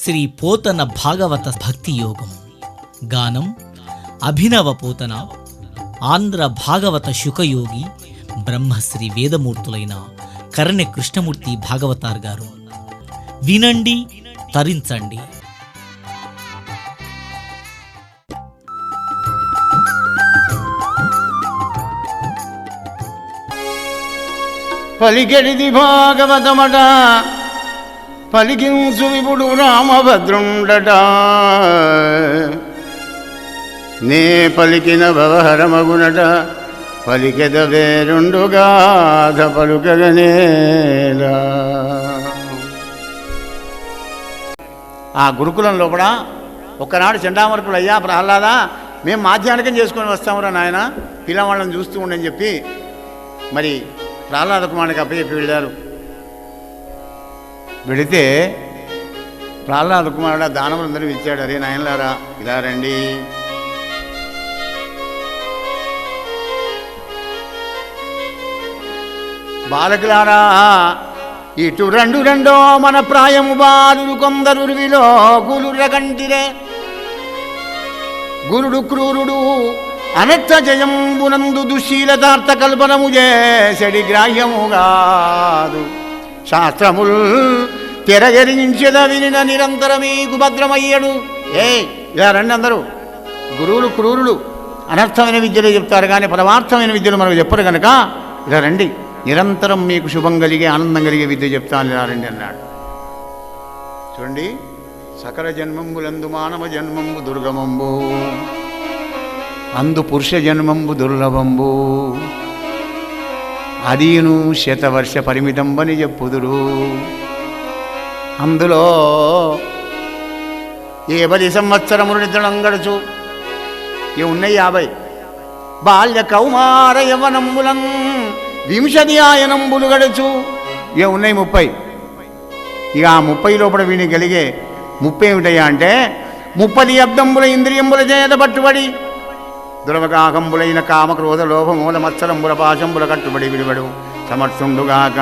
శ్రీ పోతన భాగవత భక్తి యోగం. గానం అభినవ పోతన, ఆంధ్ర భాగవత శుకయోగి బ్రహ్మశ్రీ వేదమూర్తులైన కరణె కృష్ణమూర్తి భాగవతార్ గారు. వినండి, తరించండి. పలికెడిది భాగవతమట, పలికించు విపుడు రామభద్రుండట. నే పలికిన భవహరమగునట, పలికెద వేరుండుగాథ పలుకగనేలా. ఆ గురుకులం లోపల ఒక్కనాడు చండామర్కులు, అయ్యా ప్రహ్లాదా, మేము మాధ్యానికం చేసుకొని వస్తామురా నాయన, పిల్లవాళ్ళని చూస్తూ ఉండని చెప్పి మరి ప్రహ్లాద కుమారుడికి అప్పచెప్పి వెళ్ళారు. వెళితే ప్రహ్లాద కుమారుడు దానవులందరూ ఇచ్చాడు. అరే నాయనలారా, ఇలా రండి, బాలకులారా, ఇటు రెండు రెండో మన ప్రాయము బాలురు కొందరు విలో గులుర కంటిరే. గురుడు క్రూరుడు అనర్థ జయంబునందు దుశ్శీలతార్థ కల్పనము చేసడి గ్రాహ్యముగాదు. శాస్త్రముల్ తెరగరించెద వినిన నిరంతరమీకు భద్రమయ్యడు. ఇలా రండి అందరూ. గురువులు క్రూరులు అనర్థమైన విద్యలు చెప్తారు, కానీ పరమార్థమైన విద్యలు మనకు చెప్పరు కనుక ఇలా రండి, నిరంతరం మీకు శుభం కలిగే ఆనందం కలిగే విద్య చెప్తాను, ఇలా రండి అన్నాడు. చూడండి, సకల జన్మంబులందు మానవ జన్మంబు దుర్గమంబు, అందు పురుష జన్మంబు దుర్లభంబు, అదీను శతవర్ష పరిమితంబని చెప్పుదురు. అందులో 50 సంవత్సరములు నిద్రం గడుచు, ఉన్నాయి 50. బాల్య కౌమార యవనంబులం వింశతి ఆయనంబులు గడుచు, ఉన్నాయి 30. ఇక ఆ 30 లోపల వీడికి కలిగే 30 ఏమిటయ్యా అంటే 30 అబ్దంబుల ఇంద్రియంబుల చేత పట్టుబడి దురవగాకంబులైన కామక్రోధ లోభమూల మత్సరంబుల పాశంబుల కట్టుబడి విడిబడు సమర్థుండుగాక.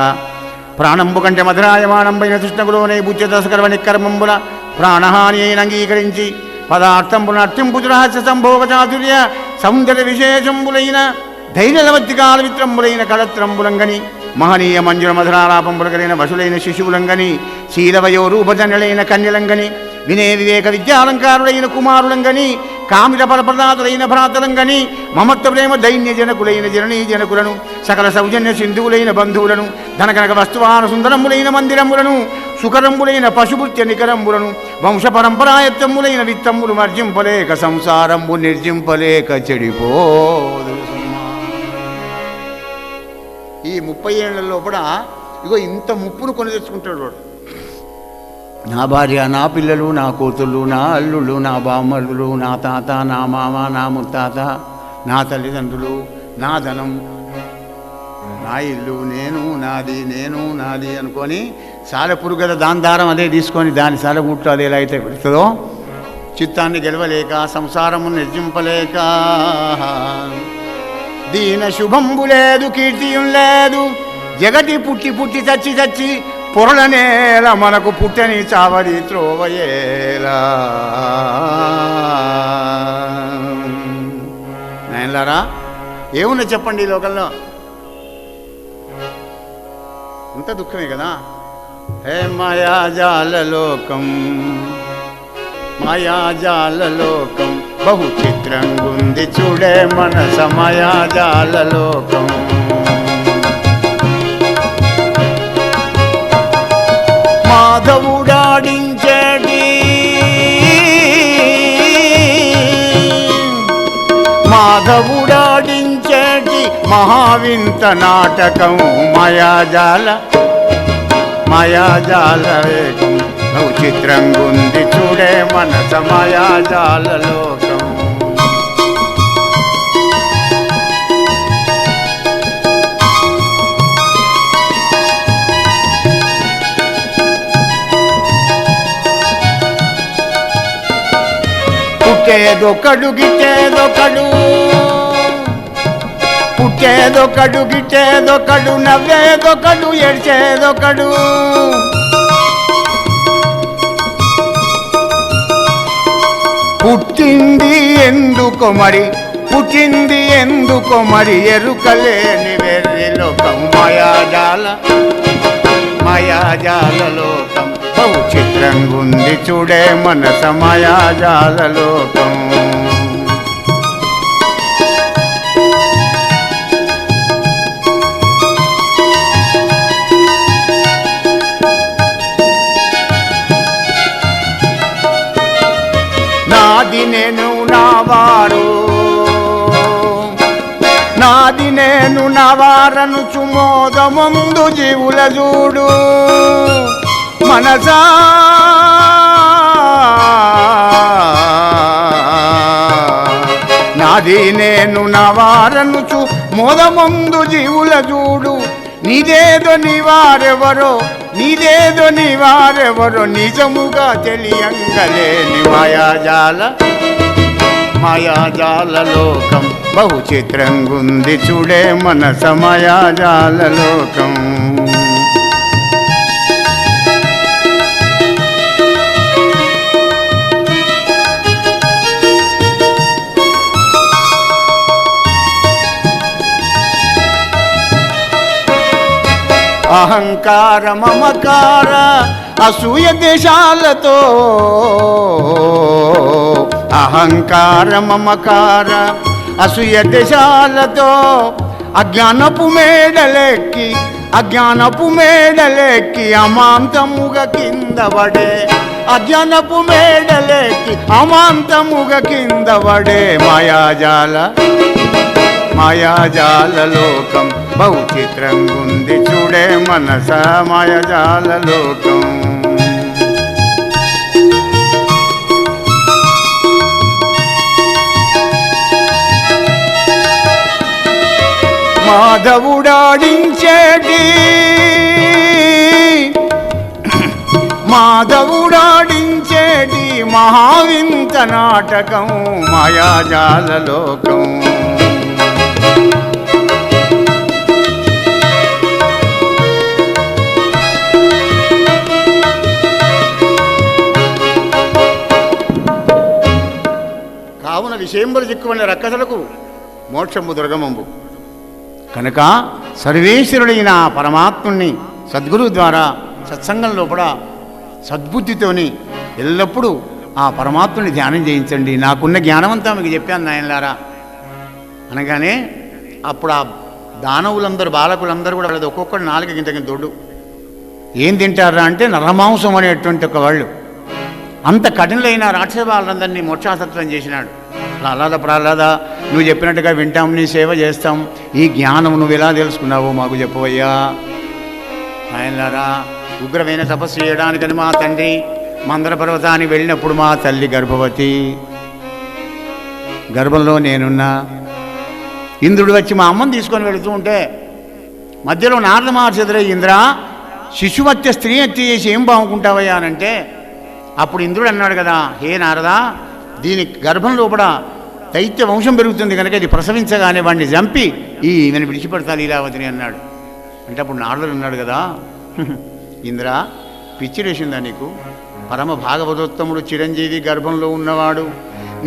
ప్రాణంబు కంటే మధురాయమానంబైన తృష్ణకులోనే బుచ్చదస్కరవ నిక్కర్మంబుల ప్రాణహాని అయిన అంగీకరించి పదార్థంబుల అత్యంపుజు రహస్య సంభోగ చాతుర్య సౌందర్య విశేషంబులైన ధైర్యవత్తికాల మిత్రంబులైన కళత్రంబులంగని మహనీయ మంజుల మధురాలాపంబులు కలిగిన వశులైన శిశువులంగని శీలవయో రూపజన్యులైన కన్యలంగని వినయ వివేక విద్యాలంకారులైన కుమారులంగని కామిత పరప్రదాతులైన భ్రాతలంగని మమత్వ ప్రేమ దైన్య జనకులైన జననీ జనకులను సకల సౌజన్య సింధువులైన బంధువులను ధనకనక వస్తువాన సుందరములైన మందిరములను సుకరంబులైన పశుపుత్య నికరంబులను వంశ పరంపరాయత్తములైన విత్తమ్ములు మర్జింపలేక సంసారంబు నిర్జింపలేక చెడిపోదు. ఈ 30 ఏళ్ల లోపల ఇగో ఇంత ముప్పును కొని తెచ్చుకుంటాడు వాడు. నా భార్య, నా పిల్లలు, నా కూతుళ్ళు, నా అల్లుళ్ళు, నా బామ్మలు, నా తాత, నా మామ, నా ముత్తాత, నా తల్లిదండ్రులు, నా ధనం, నా ఇల్లు, నేను నాది అనుకొని సాలెపురు కదా దాని దారం అదే తీసుకొని దాని సాలెగుట్టు అది ఎలా అయితే పెడుతుందో, చిత్తాన్ని గెలవలేక సంసారము నిర్జింపలేక దీన శుభంబు లేదు, కీర్తియం లేదు, జగతి పుట్టి పుట్టి చచ్చి చచ్చి పొరలనేల మనకు పుట్టని చావడి త్రోవయేలా. నాయనలారా, ఏమున్నా చెప్పండి ఈ లోకంలో? అంత దుఃఖమే కదా. హే మాయాజాల లోకం, మాయాజాల లోకం బహు చిత్రంగుంది చూడే మనస మాయాజాల లోకం. మాధవుడాడించేటి మహావింత నాటకం మాయాజాల వేగం బహు చిత్రంగుంది చూడే మనస మాయాజాల లోకం. పుట్టేదొకడు గిట్టేదొకడు, పుట్టేదొకడు గిట్టేదొకడు, నవ్వేదొకడు ఏడ్చేదొకడు. పుట్టింది ఎందుకో మరి, పుట్టింది ఎందుకో మరి, ఎరుకలేని వెర్రి లోకం మాయాజాల మాయాజాల లోకం. బహు చిత్రంగుంది చూడే మనస మాయాజాల లోకం. నాది నేను నావారు, నాది నేను నవారను చుమోదముందు జీవుల చూడు మనసా. నాది నేను నవారను చు మోదముందు జీవుల చూడు. నీదేదో నీవారెవరో, నీదేదో నీవారెవరో నిజముగా తెలియంగలేని మాయాజాల మాయాజాల లోకం. బహు చిత్రంగుంది చూడే మనస మాయాజాల లోకం. అహంకార మమకార అసూయ దేశాలతో, అహంకార మమకార అసూయ దేశాలతో అజ్ఞానపు మేడలెక్కి, అజ్ఞానపు మేడలెక్కి అమాంతముగ కింద పడే, అజ్ఞానపు మేడలెక్కి అమాంతముగ కింద పడే మాయాజాల మాయాజాల లోకం. బహు చిత్రంగుంది చూడే మనస మాయాజాల లోకం. మాధవుడాడించేటి మాధవుడాడించేటి మహావింత నాటకం మాయాజాల లోకం. కావున విషయంబులు చిక్కువన్న రక్కసలకు మోక్షంబు దుర్గమంబు కనుక సర్వేశ్వరుడైన పరమాత్ముణ్ణి సద్గురువు ద్వారా సత్సంగం లోపల సద్బుద్ధితోని ఎల్లప్పుడూ ఆ పరమాత్ముని ధ్యానం చేయించండి. నాకున్న జ్ఞానమంతా మీకు చెప్పాను నాయనలారా అనగానే అప్పుడు ఆ దానవులందరూ బాలకులందరూ కూడా వాళ్ళది ఒక్కొక్కడు 4 గింటకి దొడ్డు. ఏం తింటారా అంటే నరమాంసం అనేటువంటి ఒక వాళ్ళు. అంత కఠినలైన రాక్షస బాలందరినీ మోక్షాసత్వం చేసినాడు. ప్రహ్లాద నువ్వు చెప్పినట్టుగా వింటాం, నీ సేవ చేస్తాం. ఈ జ్ఞానం నువ్వు ఎలా తెలుసుకున్నావో మాకు చెప్పవయ్యా నాయనలారా. ఉగ్రమైన తపస్సు చేయడానికని మా తండ్రి మందర పర్వతానికి వెళ్ళినప్పుడు మా తల్లి గర్భవతి, గర్భంలో నేనున్నా. ఇంద్రుడు వచ్చి మా అమ్మని తీసుకొని వెళుతూ ఉంటే మధ్యలో నారద మహర్షి ఎదురై, ఇంద్ర శిశువత్య స్త్రీ హత్య చేసి ఏం బాగుంటావయ్యా అనంటే అప్పుడు ఇంద్రుడు అన్నాడు కదా, హే నారదా, దీని గర్భం లోపల దైత్య వంశం పెరుగుతుంది కనుక ఇది ప్రసవించగానే వాడిని చంపి ఈమెను విడిచిపెడతా లీలావతిని అన్నాడు. అంటే అప్పుడు నారదుడు అన్నాడు కదా, ఇంద్ర పిచ్చిరేసిందా నీకు? పరమ భాగవతోత్తముడు చిరంజీవి గర్భంలో ఉన్నవాడు,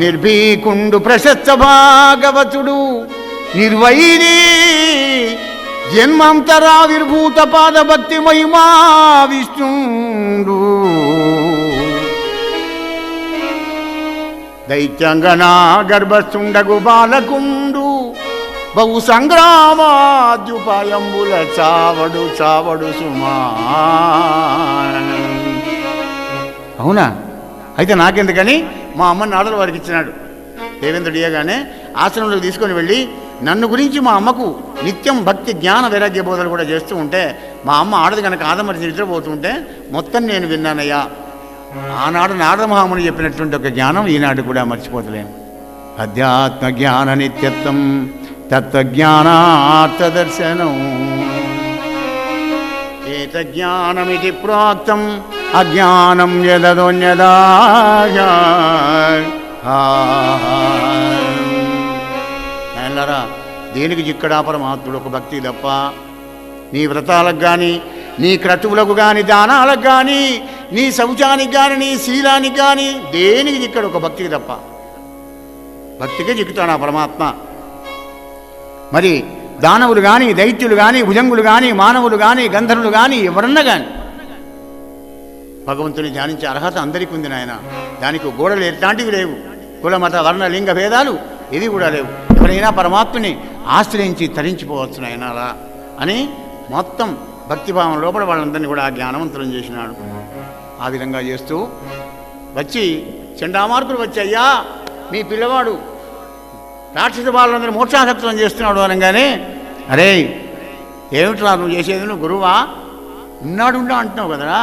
నిర్భీకుండు ప్రశస్త భాగవతుడు, నిర్వైరీ జన్మాంతరావిర్భూత పాదభక్తి మహిమా విష్ణుడు, దైత్యంగనా గర్భస్థుండగు బాలకుండు, బహు సంగ్రామాద్యుపాయంబుల చావడు చావడు సుమా. అవునా? అయితే నాకెందుకని మా అమ్మ నాడలు వారికి ఇచ్చినాడు. దేవేంద్రుడు ఇయ్యగానే ఆశ్రమంలోకి తీసుకొని వెళ్ళి నన్ను గురించి మా అమ్మకు నిత్యం భక్తి జ్ఞాన వైరాగ్య బోధలు కూడా చేస్తూ ఉంటే, మా అమ్మ ఆడది కనుక ఆదమరి నిద్రపోతుంటే మొత్తం నేను విన్నానయ్యా. ఆనాడు నారద మహాముని చెప్పినటువంటి ఒక జ్ఞానం ఈనాడు కూడా మర్చిపోతలేను. అధ్యాత్మ జ్ఞాన నిత్యత్వం తత్వజ్ఞానార్థదర్శనం, ఏతజ్ఞానమితి ప్రోక్తం అజ్ఞానం యదదోన్యదా. అన్నారా, దేనికి చిక్కడా పరమాత్ముడు ఒక భక్తి తప్ప. నీ వ్రతాలకు కానీ, నీ క్రతువులకు కానీ, దానాలకు కానీ, నీ శౌచానికి కానీ, నీ శీలానికి కానీ దేనికి ఇక్కడ ఒక భక్తికి తప్ప. భక్తికే చిక్కుతాడు ఆ పరమాత్మ. మరి దానవులు కానీ, దైత్యులు కానీ, భుజంగులు కానీ, మానవులు కానీ, గంధర్వులు కానీ, ఎవరన్నా కానీ భగవంతుని ధ్యానించే అర్హత అందరికీ ఉంది నాయన. దానికి గోడలు ఎట్లాంటివి లేవు, కుల మత వర్ణ లింగ భేదాలు ఇవి కూడా లేవు. ఎవరైనా పరమాత్మని ఆశ్రయించి తరించిపోవచ్చు నాయన అలా అని మొత్తం భక్తిభావం లోపల వాళ్ళందరినీ కూడా జ్ఞానవంతులను చేసినాడు. ఆ విధంగా చేస్తూ వచ్చి చండామార్కులు వచ్చి, అయ్యా మీ పిల్లవాడు రాక్షస బాలందరూ మోక్షాసక్తులను చేస్తున్నాడు అనగానే, అరే ఏమిట్రా నువ్వు చేసేది, నువ్వు గురువా, ఉన్నాడు అంటున్నావు కదరా,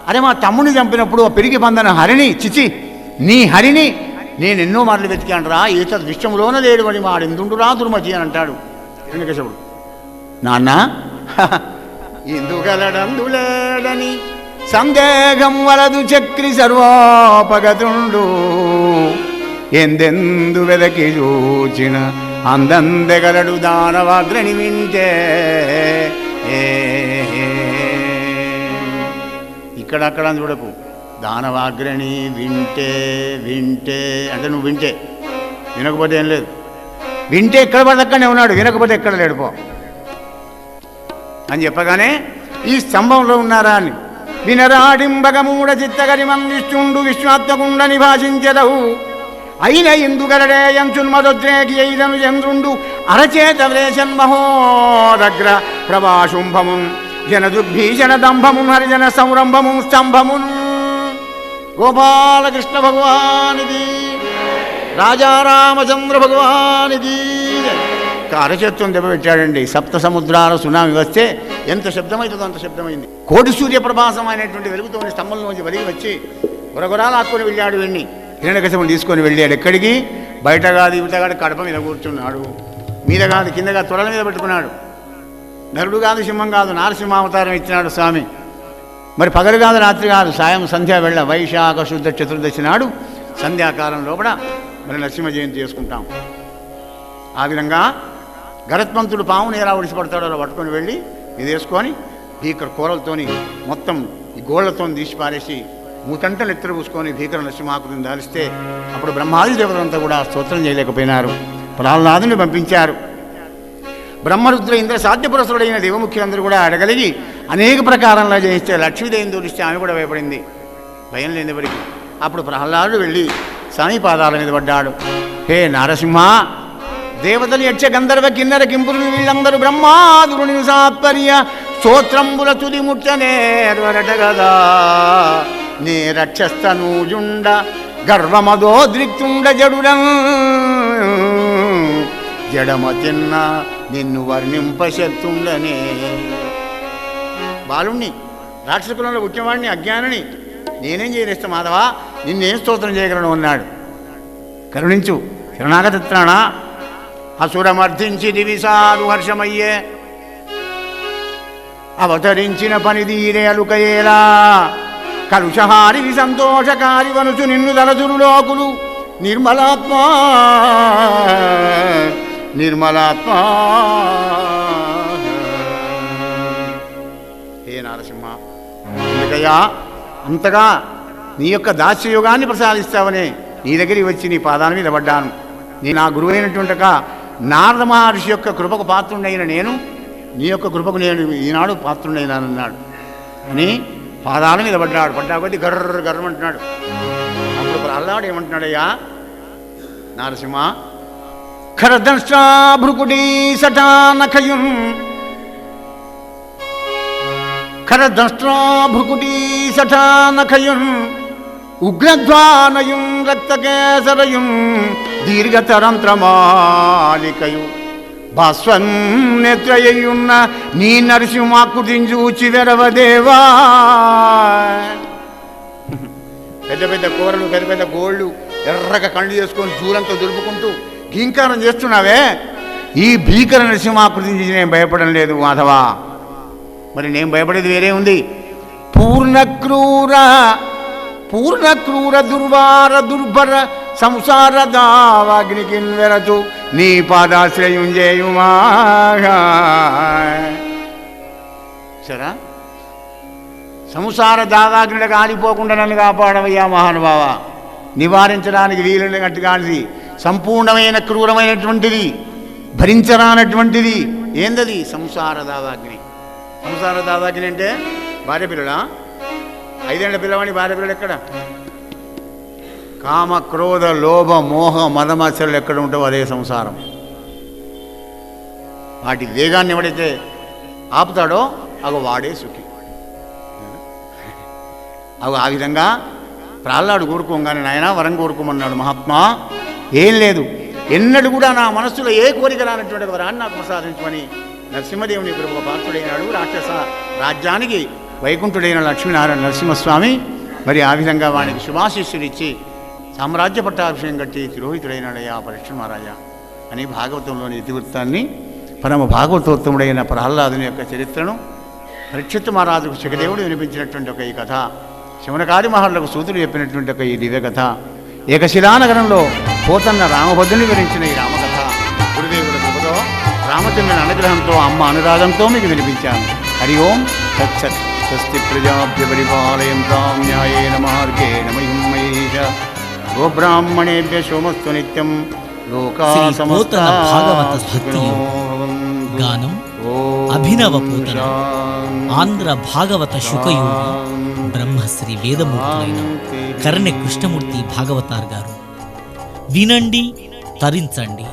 అరే మా తమ్ముడిని చంపినప్పుడు ఆ పెరిగి పందన హరిని, చిచి నీ హరిని నేను ఎన్నో మార్లు వెతికాను రా, ఈతది విశ్వములోన లేడు అని మాడెందుండురా దుర్మతి అని అంటాడు హిరణ్యకశిపుడు. నాన్న ఎందుగలడందులేడని సందేహం వలదు చక్రి సర్వోపగతుండు, ఎందెందు వెదకి చూచిన అందందెగలడు దానవాగ్రని వింటే. ఇక్కడక్కడ చూడకు, దానవాగ్రని వింటే వింటే అంటే నువ్వు వింటే, వినకపోతే ఏం లేదు. వింటే ఎక్కడ పడితే అక్కడనే ఉన్నాడు, వినకపోతే ఎక్కడ లేడు పో అని చెప్పగానే ఈ స్తంభంలో ఉన్నారా అని వినరాడింబగమూడ చిత్తగరి మందిష్టుండు విశ్వాత్మకుండ నిభాషించెదవు అయిన ఇందుగలడే యంచున్మదోద్రేకి అయిదను చంద్రుండు అరచేత వ్రేషన్ మహోదగ్ర ప్రభాశుంభమున్ జనదుర్భీషణ దంభమున్ హరిజన సంరంభమున్ స్తంభమున్. గోపాలకృష్ణ భగవానిది, రాజారామచంద్ర భగవానిది. అరచేత్వం దెబ్బ పెట్టాడండి. సప్త సముద్రాల సునామి వస్తే ఎంత శబ్దమవుతుందో అంత శబ్దమైంది. కోటి సూర్యప్రభాసం అయినటువంటి వెలుగుతోని స్తంభంలోంచి వెలిగి వచ్చి గురగురాలు ఆక్కుని వెళ్ళాడు. వెళ్ళి హిరణ్యకశిపుని తీసుకొని వెళ్ళాడు. ఎక్కడికి? బయట కాదు, ఇవత కాదు, కడప మీద కూర్చున్నాడు. మీద కాదు, కింద కాదు, తొడల మీద పెట్టుకున్నాడు. నరుడు కాదు, సింహం కాదు, నారసింహావతారం ఇచ్చినాడు స్వామి. మరి పగలు కాదు, రాత్రి కాదు, సాయం సంధ్యా వేళ వైశాఖ శుద్ధ చతుర్దశి నాడు సంధ్యాకాలం లోపల మరి నరసింహ జయంతి చేసుకుంటాం. ఆ విధంగా గరత్మంతుడు పావును ఎలా ఒడిసిపడతాడో అలా పట్టుకొని వెళ్ళి ఇది వేసుకొని భీకర కూరలతోని మొత్తం ఈ గోళ్లతో తీసి పారేసి మూతంటలు ఎత్తులు పూసుకొని భీకర నరసింహాకృతిని దాలిస్తే అప్పుడు బ్రహ్మాది దేవతలంతా కూడా స్తోత్రం చేయలేకపోయినారు. ప్రహ్లాదుని పంపించారు. బ్రహ్మరుద్ర ఇంద్ర సాధ్యపురసుడైన దేవముఖ్యులందరూ కూడా అడగలిగి అనేక ప్రకారంలో జయిస్తే లక్ష్మీదేవిని దూరిస్తే ఆమె కూడా భయపడింది, భయం లేనివరికి. అప్పుడు ప్రహ్లాదుడు వెళ్ళి స్వామి పాదాల మీద పడ్డాడు. హే నారసింహ, దేవతలు యక్ష గంధర్వ కిన్నర కింపురులు వీళ్ళందరూ బ్రహ్మాదురుని సాత్పర్య స్తోత్రంబుల తుది ముట్టనేర్వరట గదా, నే రక్షస్తనూజుండ గర్వమదోద్రిక్తుండ జడుడం జడమ తిన్న నిన్ను వర్ణింపశక్తుండనే. బాలుణ్ణి, రాక్షసుకులంలో పుట్టినవాడిని, అజ్ఞానిని నేనేం చేయలేస్తా మాధవా, నిన్నేం స్తోత్రం చేయగలను అన్నాడు. కరుణించు శరణాగతిత్రాణ. అసురమర్థించి దివిసారు హర్షమయ్యే అవతరించిన పనిదీరే అలుకయేలా కలుషహారి సంతోషకారి వనుచు నిన్ను దలదురు లోకులు నిర్మలాత్మా నిర్మలాత్మా. హే నారసింహ, ఎందుకయ్యా అంతగా నీ యొక్క దాస్యయోగాన్ని ప్రసాదిస్తావనే నీ దగ్గరికి వచ్చి నీ పాదాల మీద పడ్డాను. నేను నా గురువైనటువంటి నారద మహర్షి యొక్క కృపకు పాత్రుడైన నేను నీ యొక్క కృపకు నేను ఈనాడు పాత్రుడైనానన్నాడు అని పాదాల మీద పడ్డాడు. పడ్డా కొద్దీ గర్ర గర్రమంటున్నాడు. అప్పుడు ప్రహ్లాడు ఏమంటున్నాడయ్యా, నారసింహ ఖరదృష్టాభృకుటీ సటానఖయున్ ఖరదృష్టాభృకుటీ సటానఖయున్ ఉగ్రధ్వానయున్ రక్తకేసరయున్ దీర్ఘతరంత్రమాలికయు భాస్వన్నేత్రయ్యున్న నీ నరసింహాకృతిని చూచి వెరవదేవా. పెద్ద పెద్ద కూరలు, పెద్ద పెద్ద గోళ్ళు, ఎర్రగా కళ్ళు చేసుకొని చూరంతా దులుపుకుంటూ ఘీంకారం చేస్తున్నావే, ఈ భీకర నరసింహాకృతిని చూసి నేను భయపడడం లేదు మాధవా. మరి నేను భయపడేది వేరే ఉంది. పూర్ణక్రూర దుర్వార దుర్భర సంసార దావాగ్నికిన్వెరచు నీ పాదాశ్రయం చేయుమా. సరా సంసార దావాగ్నిడ కాలిపోకుండా నన్ను కాపాడవయ్యా మహానుభావ. నివారించడానికి వీలున్నట్టు కానిది సంపూర్ణమైన క్రూరమైనటువంటిది, భరించరానటువంటిది. ఏందది? సంసార దావాగ్ని. సంసార దావాగ్ని అంటే భార్య పిల్లలా? 5 ఏళ్ల పిల్లవాడి భార్య పిల్లలు ఎక్కడ? కామ క్రోధ లోభ మోహ మదమత్సరాలు ఎక్కడ ఉంటావో అదే సంసారం. వాటి వేగాన్ని ఎవడైతే ఆపుతాడో అగో వాడే సుఖి. అగో ఆ విధంగా ప్రహ్లాడు కోరుకోగానే నాయన వరం కోరుకోమన్నాడు మహాత్మా. ఏం లేదు, ఎన్నడూ కూడా నా మనస్సులో ఏ కోరిక రానటువంటి వరాన్ని నాకు ప్రసాదించమని నరసింహదేవుని కృప పాత్రుడైనాడు. రాక్షస రాజ్యానికి వైకుంఠుడైన లక్ష్మీనారాయణ నరసింహస్వామి మరి ఆ విధంగా వానికి శుభాశిష్యులు ఇచ్చి సామ్రాజ్య పట్టాభిషేకం కట్టి తిరోహితుడైనాడయ్యా పరీక్ష మహారాజా అని భాగవతంలోని ఇతివృత్తాన్ని, పరమ భాగవతోత్తముడైన ప్రహ్లాదుని యొక్క చరిత్రను పరీక్షిత్ మహారాజుకు శిఖదేవుడు వినిపించినటువంటి ఒక ఈ కథ, శమనకాది మహర్లకు సూతులు చెప్పినటువంటి ఒక ఈ దివ్య కథ, ఏకశిలానగరంలో పోతన్న రామభద్రుని వివరించిన ఈ రామకథ గురుదేవుల కృపతో రామచంద్రుని అనుగ్రహంతో అమ్మ అనురాగంతో మీకు వినిపించాను. హరి ఓం తత్సత్. స్వస్తి ప్రజాభ్య పరిపాలయంతాం న్యాయేన మార్గేణ మహిం మహేష. గోబ్రాహ్మణేభ్య సోమస్తు నిత్యం. లోకా శ్రీ సమస్తా పోతన భాగవత భక్తి గానం అభినవ పోతన ఆంధ్ర భాగవత శుకయోగి బ్రహ్మశ్రీ వేదమూర్తులైన కరణె కృష్ణమూర్తి భాగవతార్ గారు. వినండి, తరించండి.